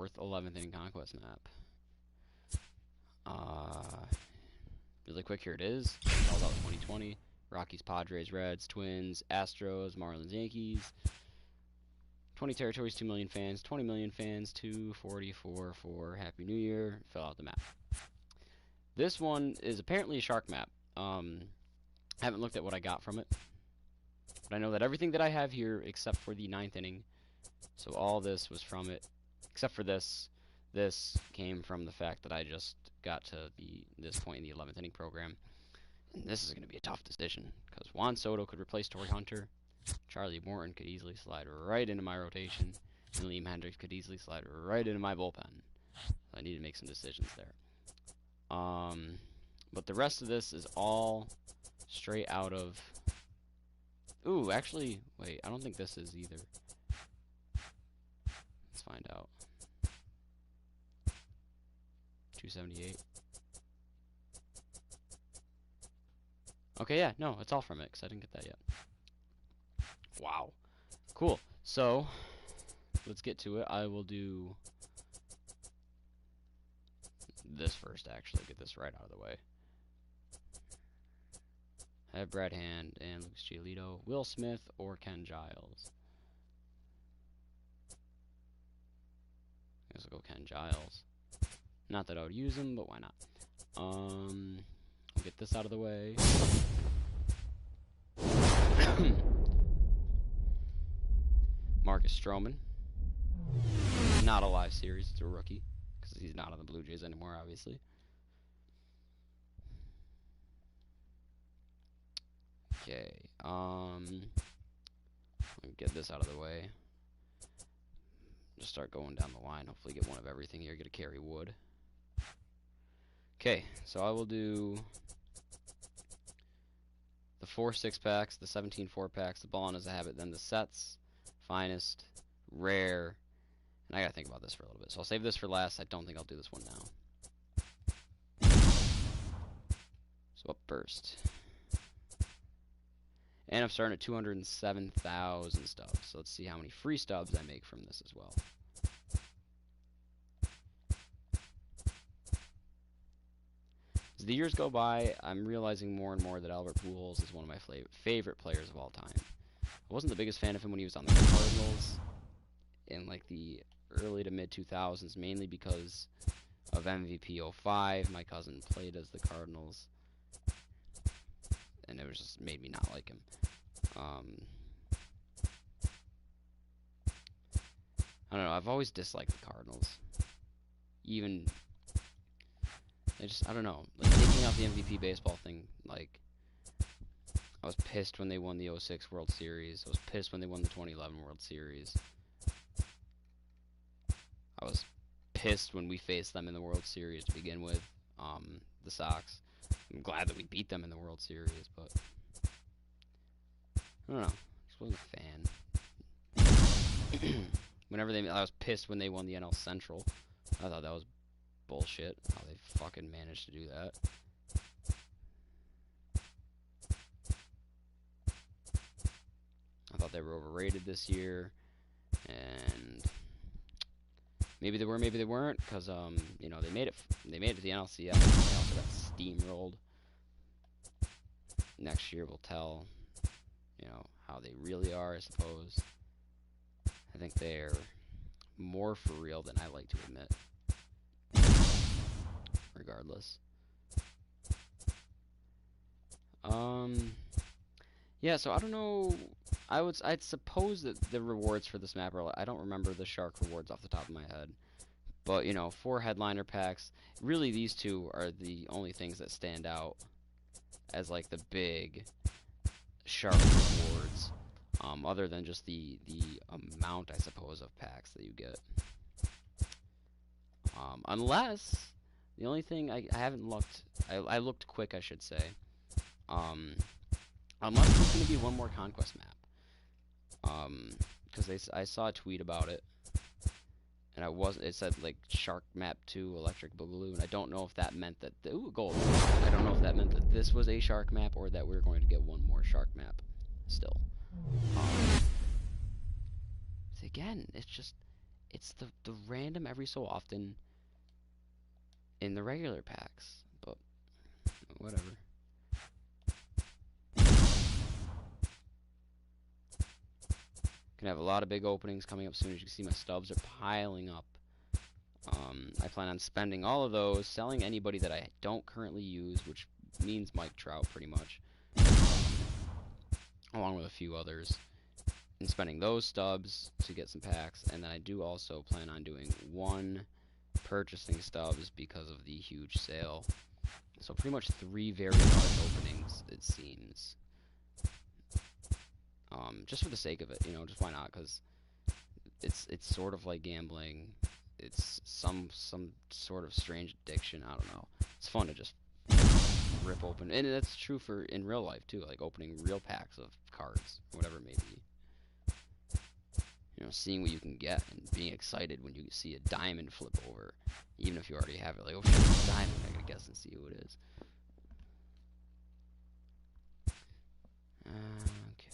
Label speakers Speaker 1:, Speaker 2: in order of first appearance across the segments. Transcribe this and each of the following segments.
Speaker 1: 4th 11th inning Conquest map. Really quick, here it is. All about 2020. Rockies, Padres, Reds, Twins, Astros, Marlins, Yankees. 20 territories, 2 million fans, 20 million fans, 244 for Happy New Year. Fill out the map. This one is apparently a shark map. Haven't looked at what I got from it. But I know that everything that I have here, except for the 9th inning, so all this was from it, except for this. This came from the fact that I just got to this point in the 11th inning program. And this is going to be a tough decision, because Juan Soto could replace Torrey Hunter. Charlie Morton could easily slide right into my rotation. And Liam Hendricks could easily slide right into my bullpen. So I need to make some decisions there. But the rest of this is all straight out of... Ooh, actually, wait, I don't think this is either. Let's find out. 278. Okay, yeah, no, it's all from it, because I didn't get that yet. Wow. Cool. So, let's get to it. I will do this first, actually. Get this right out of the way. I have Brad Hand and Lucas Giolito, Will Smith, or Ken Giles. I guess I'll go Ken Giles. Not that I would use him, but why not? I'll get this out of the way. Marcus Stroman. Not a live series, it's a rookie. Because he's not on the Blue Jays anymore, obviously. Okay, let me get this out of the way. Just start going down the line. Hopefully get one of everything here. Get a Kerry Wood. Okay, so I will do the 4 6-packs, the 17 4-packs, the Ballin' Is a Habit, then the sets, finest, rare, and I gotta think about this for a little bit. So I'll save this for last. I don't think I'll do this one now. So up first. And I'm starting at 207,000 stubs. So let's see how many free stubs I make from this as well. As the years go by, I'm realizing more and more that Albert Pujols is one of my favorite players of all time. I wasn't the biggest fan of him when he was on the Cardinals in like the early to mid 2000s, mainly because of MVP 05. My cousin played as the Cardinals, and it was just made me not like him. I don't know, I've always disliked the Cardinals. Even, I don't know, like taking out the MVP baseball thing, like, I was pissed when they won the 06 World Series. I was pissed when they won the 2011 World Series. I was pissed when we faced them in the World Series to begin with, the Sox. I'm glad that we beat them in the World Series, but I don't know. I just wasn't a fan. I was pissed when they won the NL Central. I thought that was bullshit, how they fucking managed to do that. I thought they were overrated this year, and maybe they were, maybe they weren't, because you know, they made it to the NLCS. And they also got steamrolled. Next year will tell, you know, how they really are, I suppose. I think they're more for real than I like to admit. Regardless. Yeah, so I don't know. I'd suppose that the rewards for this map are, I don't remember the shark rewards off the top of my head. But, you know, 4 headliner packs. Really, these two are the only things that stand out as, like, the big shark rewards. Other than just the amount, I suppose, of packs that you get. Unless, the only thing, I haven't looked, I looked quick, I should say. Unless there's going to be one more Conquest map. Because I saw a tweet about it. And it said, like, Shark Map 2 Electric Boogaloo, and I don't know if that meant that, ooh, gold. I don't know if that meant that this was a Shark Map, or that we're going to get one more Shark Map still. Again, it's just, It's the random every so often in the regular packs, but whatever. Gonna have a lot of big openings coming up soon. As you can see, my stubs are piling up. I plan on spending all of those, selling anybody that I don't currently use, which means Mike Trout pretty much, along with a few others, and spending those stubs to get some packs. And then I do also plan on doing one purchasing stubs because of the huge sale. So pretty much 3 very large openings, it seems. Just for the sake of it, you know, just why not? Because it's sort of like gambling. It's some sort of strange addiction. I don't know. It's fun to just rip open, and that's true for in real life too. Like opening real packs of cards, whatever it may be. You know, seeing what you can get and being excited when you see a diamond flip over, even if you already have it. Like, oh shit, it's a diamond. I gotta guess and see who it is. Okay.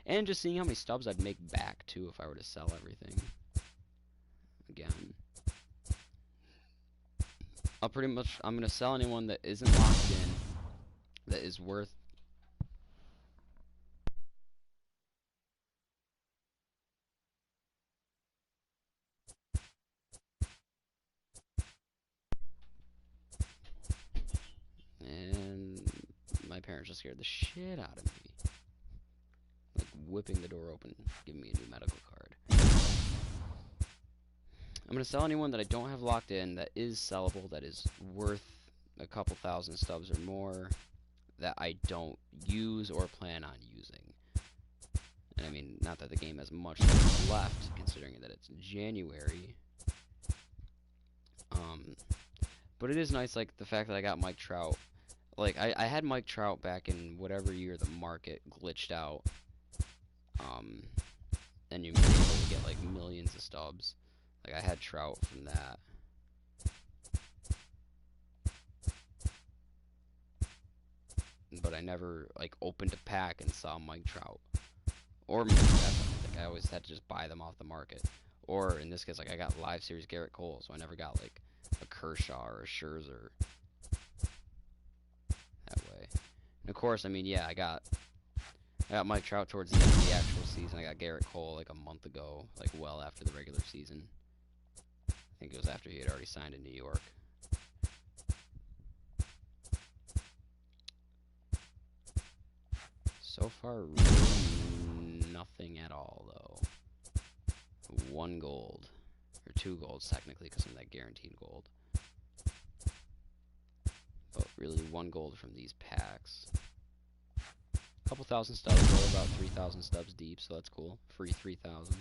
Speaker 1: And just seeing how many stubs I'd make back too if I were to sell everything. Again, I'm gonna sell anyone that isn't locked in, that is worth. And my parents just scared the shit out of me. Like whipping the door open, giving me a new medical card. I'm going to sell anyone that I don't have locked in, that is sellable, that is worth a couple thousand stubs or more, that I don't use or plan on using. And I mean, not that the game has much left, considering that it's January. But it is nice, like, the fact that I got Mike Trout. Like, I had Mike Trout back in whatever year the market glitched out. And you were able to get, like, millions of stubs. Like, I had Trout from that. But I never, like, opened a pack and saw Mike Trout. Or Mookie Betts, I don't think. I always had to just buy them off the market. Or, in this case, like, I got live series Garrett Cole, so I never got, like, a Kershaw or a Scherzer. That way. And, of course, I mean, yeah, I got Mike Trout towards the end of the actual season. I got Garrett Cole, like, a month ago, like, well after the regular season. I think it was after he had already signed in New York. So far, really nothing at all, though. 1 gold. Or 2 golds, technically, because I'm that guaranteed gold. But really, 1 gold from these packs. A couple thousand stubs, though, about 3,000 stubs deep, so that's cool. Free 3,000.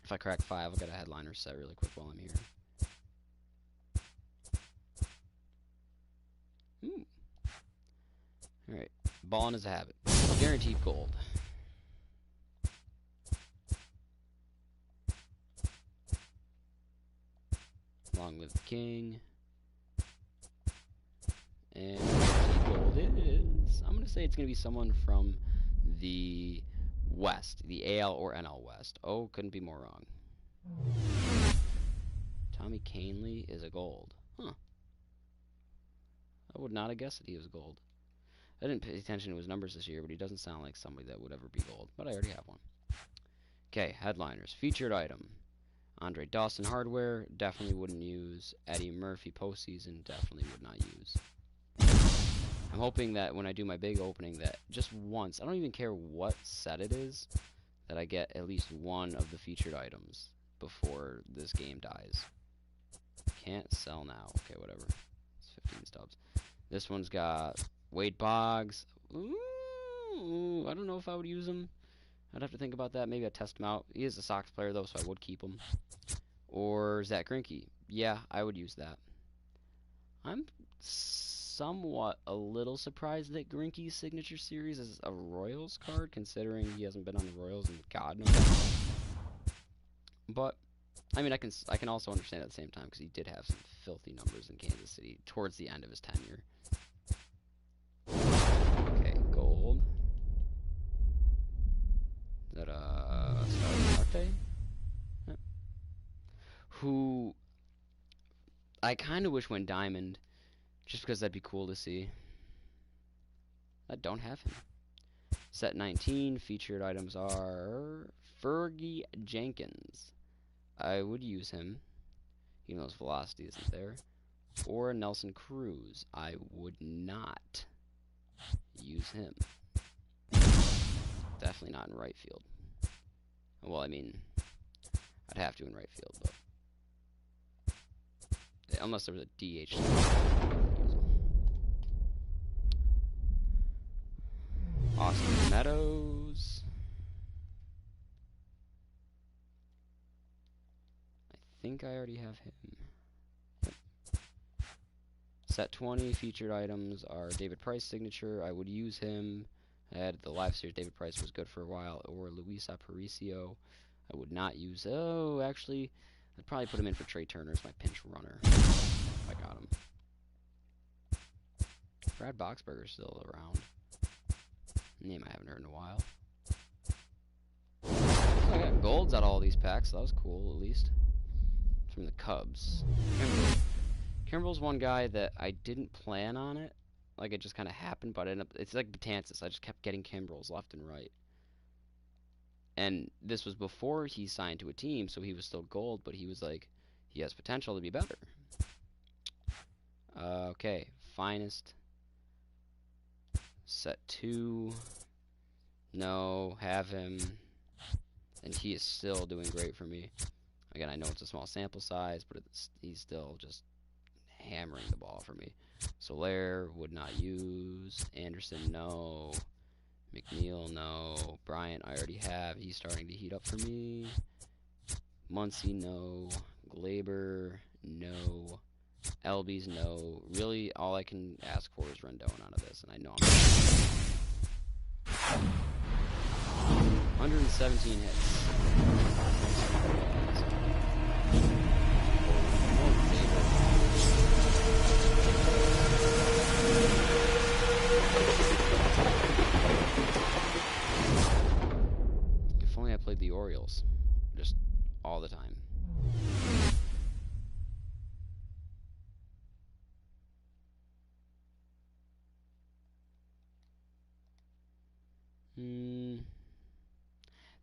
Speaker 1: If I crack 5, I'll get a headliner set really quick while I'm here. Alright, ballin' is a habit. Guaranteed gold. Along with King. And guaranteed gold is, I'm going to say it's going to be someone from the West, the AL or NL West. Oh, couldn't be more wrong. Tommy Kahnle is a gold. Huh. I would not have guessed that he was gold. I didn't pay attention to his numbers this year, but he doesn't sound like somebody that would ever be gold. But I already have one. Okay, headliners. Featured item. Andre Dawson hardware, definitely wouldn't use. Eddie Murphy postseason, definitely would not use. I'm hoping that when I do my big opening that just once, I don't even care what set it is, that I get at least one of the featured items before this game dies. Can't sell now. Okay, whatever. It's 15 stubs. This one's got Wade Boggs. Ooh, I don't know if I would use him. I'd have to think about that. Maybe I'd test him out. He is a Sox player, though, so I would keep him. Or Zach Greinke. Yeah, I would use that. I'm somewhat a little surprised that Greinke's signature series is a Royals card, considering he hasn't been on the Royals in God knows how long. But I mean, I can also understand at the same time because he did have some filthy numbers in Kansas City towards the end of his tenure. Okay, gold. Is that Starling Marte? who I kind of wish went diamond, just because that'd be cool to see. I don't have him. Set 19, featured items are Fergie Jenkins. I would use him, even though his velocity isn't there. Or Nelson Cruz. I would not use him. Definitely not in right field. Well, I mean, I'd have to in right field, but unless there was a DH. Austin Meadows. I think I already have him. Yep. Set 20 featured items are David Price signature. I would use him. I had the live series. David Price was good for a while. Or Luis Aparicio. I would not use. Oh, actually, I'd probably put him in for Trey Turner as my pinch runner. If I got him. Brad Boxberger's still around. Name I haven't heard in a while. So I got golds out of all these packs, so that was cool, at least. From the Cubs. Kimbrel's one guy that I didn't plan on it. Like, it just kind of happened, but it's like Betances. I just kept getting Kimbrels left and right. And this was before he signed to a team, so he was still gold, but he was like, he has potential to be better. Okay, finest. Set 2. No, have him. And he is still doing great for me. Again, I know it's a small sample size, but he's still just hammering the ball for me. Soler, would not use. Anderson, no. McNeil, no. Bryant, I already have. He's starting to heat up for me. Muncy, no. Glaber, no. Elby's, no. Really, all I can ask for is Rendon out of this, and I know I'm 117 hits. If only I played the Orioles, just all the time.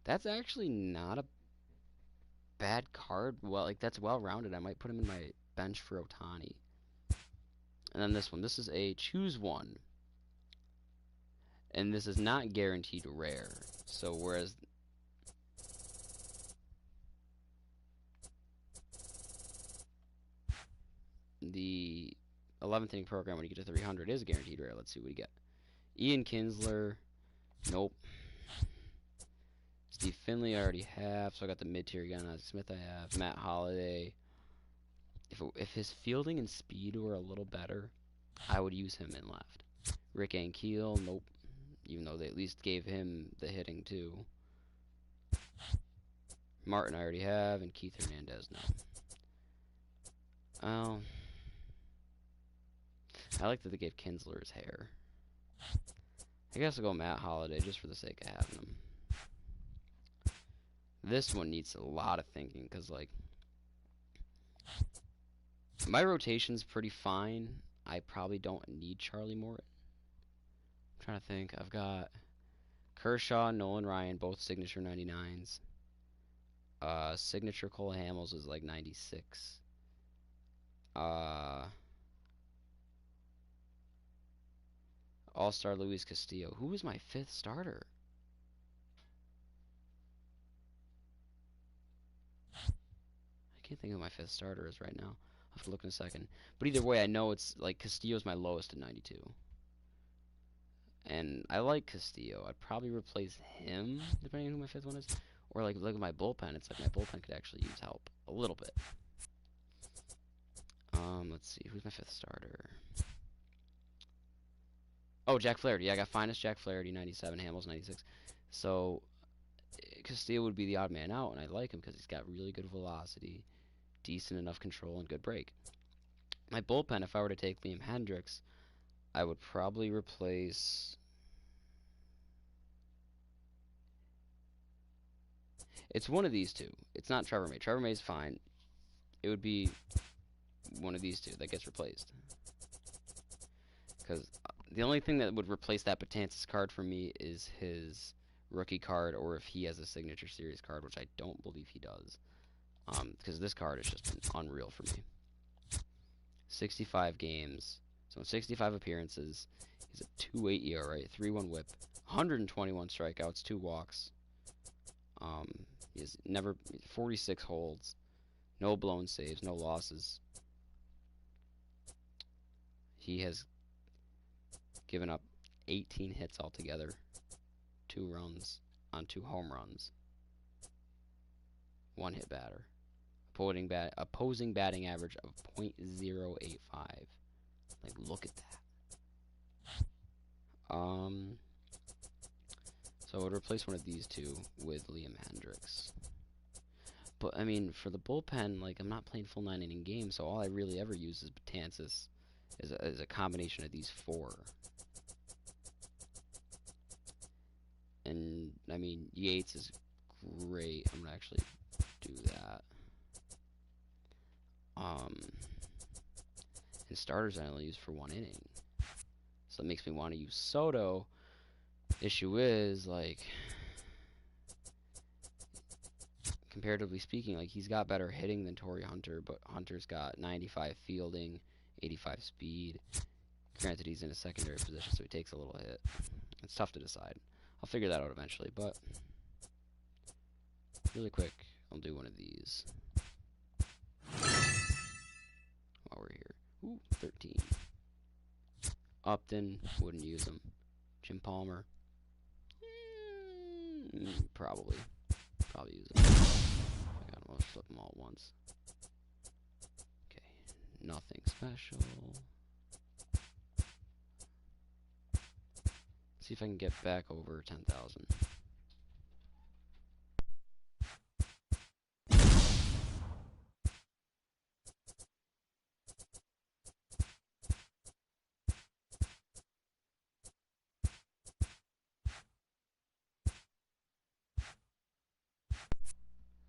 Speaker 1: That's actually not a bad card. Well, like, that's well-rounded. I might put him in my bench for Ohtani. And then this one. This is a choose one. And this is not guaranteed rare. So, whereas the 11th inning program, when you get to 300, is guaranteed rare. Let's see what we get. Ian Kinsler. Nope. Steve Finley I already have, so I got the mid-tier guy. Smith I have. Matt Holliday. If his fielding and speed were a little better, I would use him in left. Rick Ankiel, nope. Even though they at least gave him the hitting too. Martin I already have, and Keith Hernandez, no. Oh. I like that they gave Kinsler his hair. I guess I'll go Matt Holliday just for the sake of having him. This one needs a lot of thinking, because, like, my rotation's pretty fine. I probably don't need Charlie Morton. I'm trying to think. I've got Kershaw, Nolan Ryan, both signature 99s. Signature Cole Hamels is like 96. All-Star Luis Castillo. Who was my 5th starter? I can't think of who my 5th starter is right now. I'll have to look in a second. But either way, I know it's like Castillo's my lowest at 92. And I like Castillo. I'd probably replace him, depending on who my 5th one is. Or like, look at my bullpen. It's like my bullpen could actually use help a little bit. Let's see. Who's my 5th starter? Oh, Jack Flaherty. Yeah, I got finest Jack Flaherty, 97. Hamels, 96. So, Castillo would be the odd man out, and I like him because he's got really good velocity, decent enough control, and good break. My bullpen, if I were to take Liam Hendricks, I would probably replace... It's one of these two. It's not Trevor May. Trevor May's fine. it would be one of these two that gets replaced. Because the only thing that would replace that Betances card for me is his rookie card, or if he has a signature series card, which I don't believe he does. Because this card has just been unreal for me. 65 games, so in 65 appearances, he's a 2.8 ERA, 3.1 WHIP, 121 strikeouts, 2 walks. He has 46 holds, no blown saves, no losses. He has given up 18 hits altogether, 2 runs on 2 home runs, 1 hit batter. Opposing batting average of .085. Like, look at that. So I would replace one of these two with Liam Hendricks. But I mean, for the bullpen, like, I'm not playing full 9-inning games, so all I really ever use is Betances as a combination of these 4. And I mean, Yates is great. I'm gonna actually do that. And starters I only use for 1 inning. So it makes me want to use Soto. Issue is, like, comparatively speaking, like, he's got better hitting than Torrey Hunter, but Hunter's got 95 fielding, 85 speed. Granted, he's in a secondary position, so he takes a little hit. It's tough to decide. I'll figure that out eventually, but really quick, I'll do one of these while we're here. Ooh, 13. Upton, wouldn't use him. Jim Palmer, probably use him. I got him, I'll flip them all at once. Okay, nothing special. See if I can get back over 10,000.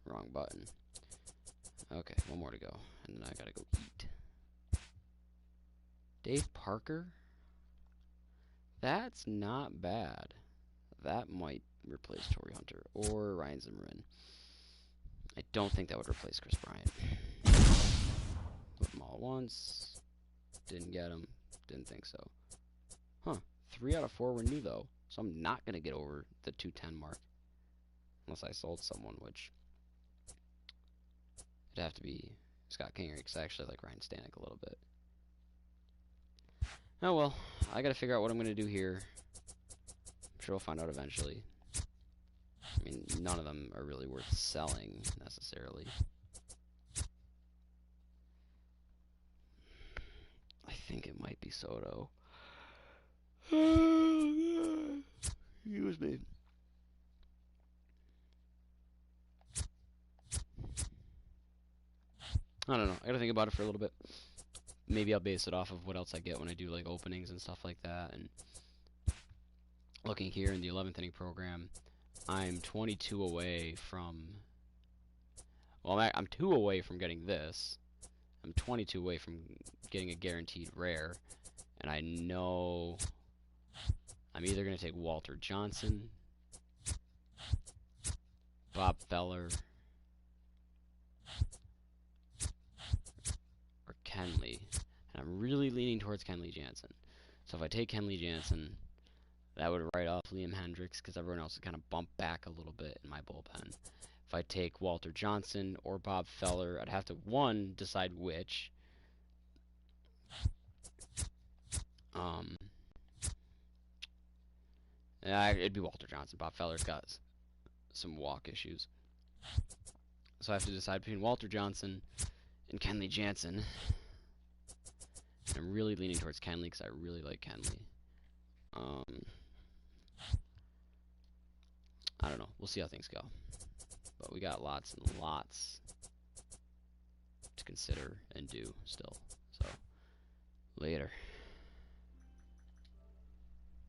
Speaker 1: Wrong button. Okay, one more to go, and then I gotta go eat. Dave Parker? That's not bad. That might replace Torrey Hunter or Ryan Zimmerman. I don't think that would replace Chris Bryant. Put them all at once. Didn't get him. Didn't think so. Huh. 3 out of 4 were new, though. So I'm not going to get over the 210 mark. Unless I sold someone, which it'd have to be Scott Kingery, because I actually like Ryan Stanek a little bit. Oh well, I gotta figure out what I'm gonna do here. I'm sure we'll find out eventually. I mean, none of them are really worth selling, necessarily. I think it might be Soto. Excuse me. I don't know. I gotta think about it for a little bit. Maybe I'll base it off of what else I get when I do, like, openings and stuff like that. And looking here in the 11th inning program, I'm 22 away from... Well, I'm 2 away from getting this. I'm 22 away from getting a guaranteed rare. And I know I'm either going to take Walter Johnson, Bob Feller, or Kenley. And I'm really leaning towards Kenley Jansen. So if I take Kenley Jansen, that would write off Liam Hendricks, because everyone else would kind of bump back a little bit in my bullpen. If I take Walter Johnson or Bob Feller, I'd have to, one, decide which. It'd be Walter Johnson. Bob Feller's got some walk issues. So I have to decide between Walter Johnson and Kenley Jansen. And I'm really leaning towards Kenley because I really like Kenley. I don't know. We'll see how things go. But we got lots and lots to consider and do still. So, later.